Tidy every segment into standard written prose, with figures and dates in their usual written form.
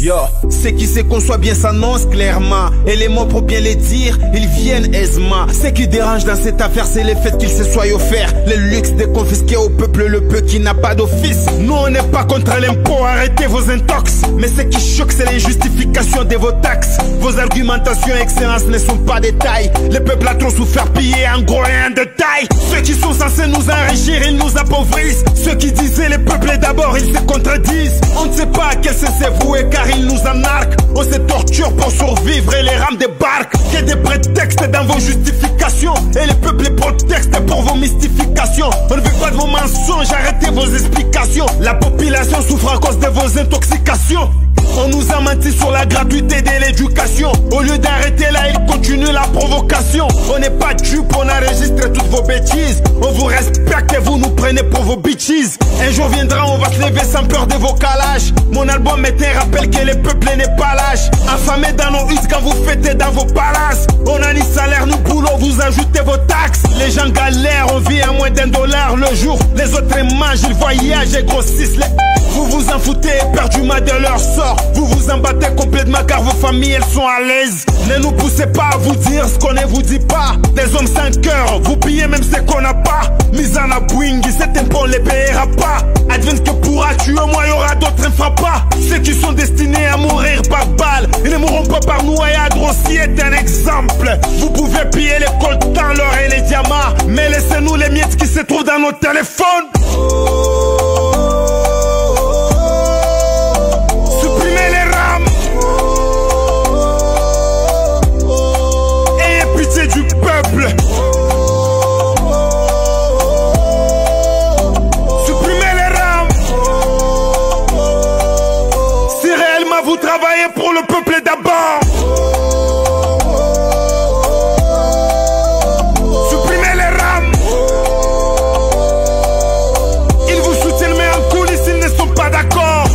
Yo, ceux qui se conçoivent bien s'annoncent clairement, et les mots pour bien les dire, ils viennent aisément. Ce qui dérange dans cette affaire, c'est le fait qu'il se soit offert le luxe de confisquer au peuple le peu qui n'a pas d'office. Nous on n'est pas contre l'impôt, arrêtez vos intox. Mais ce qui choque, c'est les justifications de vos taxes. Vos argumentations excellence ne sont pas détails. Le peuple a trop souffert, pillé en gros et en détail. Ceux qui sont censés nous enrichir, ils nous appauvrissent. Ceux qui disaient le peuple est d'abord, ils se contredisent. On ne sait pas à quel sens c'est voué car ils nous en arquent. On se torture pour survivre et les rames débarquent. Que des prétextes dans vos justifications, et le peuple les prétexte pour vos mystifications. On ne veut pas de vos mensonges, arrêtez vos explications. La population souffre à cause de vos intoxications. On nous a menti sur la gratuité de l'éducation. Au lieu d'arrêter là, ils continuent la provocation. On n'est pas dupes, on enregistre toutes vos bêtises. On vous respecte et vous nous prenez pour vos bitches. Un jour viendra, on va se lever sans peur de vos calages. Mon album est un rappel que le peuple n'est pas lâche. Affamé dans nos huttes quand vous fêtez dans vos palaces. On a ni salaire, ni boulot, vous ajoutez vos taxes. Les gens galèrent, on vit à moins d'1 dollar le jour. Les autres mangent, ils voyagent et grossissent les... Vous vous en foutez éperdument de leur sort. Vous vous en battez complètement car vos familles elles sont à l'aise. Ne nous poussez pas à vous dire ce qu'on ne vous dit pas. Des hommes sans cœur, vous pillez même ce qu'on n'a pas. Mise en abouing, cet impôt on les payera pas. Advienne que pourra tuer, moi il y aura d'autres pas. Ceux qui sont destinés à mourir par balle, ils ne mourront pas par noyade. Rossi est un exemple. Vous pouvez piller les coltans, l'or et les diamants, mais laissez-nous les miettes qui se trouvent dans nos téléphones. Du peuple. Supprimez les rames. Si réellement vous travaillez pour le peuple d'abord. Supprimez les rames. Ils vous soutiennent mais en coulisses ils ne sont pas d'accord.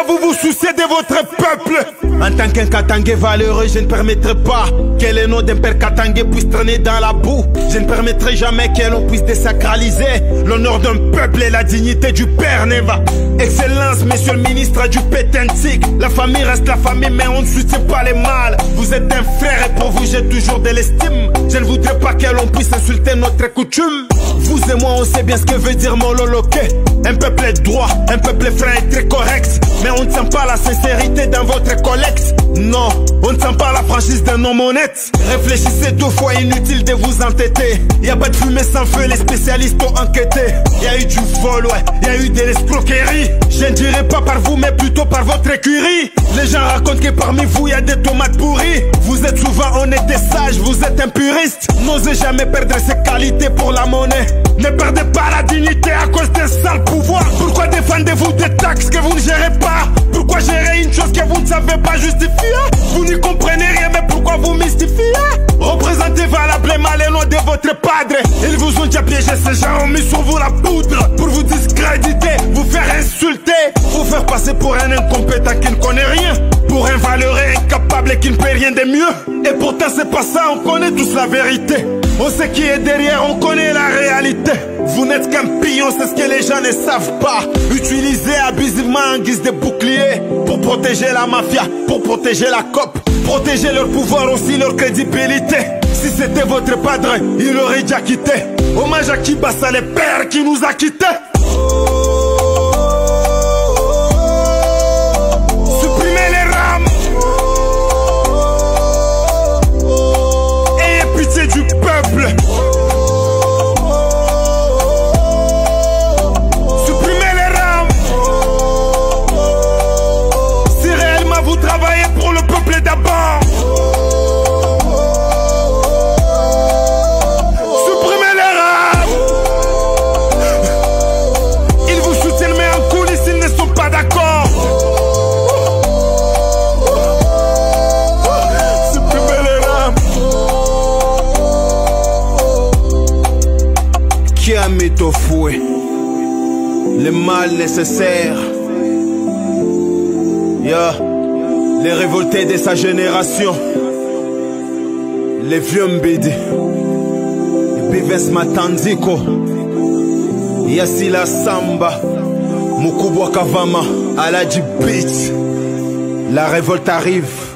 Vous vous souciez de votre peuple. En tant qu'un Katangais valeureux, je ne permettrai pas que le nom d'un père Katangais puisse traîner dans la boue. Je ne permettrai jamais que l'on puisse désacraliser l'honneur d'un peuple et la dignité du père Neva. Excellence, monsieur le ministre du Pétentique. La famille reste la famille, mais on ne soutient pas les mâles. Vous êtes un frère et pour vous j'ai toujours de l'estime. Je ne voudrais pas que l'on puisse insulter notre coutume. Vous et moi on sait bien ce que veut dire mololoqué. Un peuple est droit, un peuple est franc et très correct. Mais on ne sent pas la sincérité dans votre collecte. Non, on ne sent pas la franchise d'un homme honnête. Réfléchissez 2 fois, inutile de vous entêter. Y a pas de fumée sans feu, les spécialistes ont enquêté. Y a eu du vol, ouais, y a eu de l'escroquerie. Je ne dirais pas par vous, mais plutôt par votre écurie. Les gens racontent que parmi vous y a des tomates pourries. Vous êtes souvent honnête et sage, vous êtes un puriste. N'osez jamais perdre ses qualités pour la monnaie. Ne perdez pas la dignité à cause d'un sale pouvoir. Pourquoi défendez-vous des taxes que vous ne gérez pas? Pourquoi gérer une chose que vous ne savez pas justifier? Vous n'y comprenez rien, mais pourquoi vous mystifiez? Représentez valablement les noms de votre padre. Ils vous ont déjà piégé, ces gens ont mis sur vous la poudre. Pour vous discréditer, vous faire insulter, vous faire passer pour un incompétent qui ne connaît rien, pour un valeureux incapable et qui ne peut rien de mieux. Et pourtant c'est pas ça, on connaît tous la vérité. On sait qui est derrière, on connaît la réalité. Vous n'êtes qu'un pion, c'est ce que les gens ne savent pas. Utilisé abusivement en guise de bouclier pour protéger la mafia, pour protéger la COP, protéger leur pouvoir aussi, leur crédibilité. Si c'était votre padre, il aurait déjà quitté. Hommage à Kibassa, le père qui nous a quittés. Supprimez les rames. Ayez pitié du peuple. Supprimez les rames. Si réellement vous travaillez pour le peuple d'abord. Supprimez les rames. Ils vous soutiennent mais en coulisses ils ne sont pas d'accord. Supprimez les rames. Qui a mis au fouet le mal nécessaire? Yeah. Les révoltés de sa génération, les vieux Mbidi, Vivens Matanziko, Yasila Samba, Mukubwa Kavama, Aladji Beats. La révolte arrive.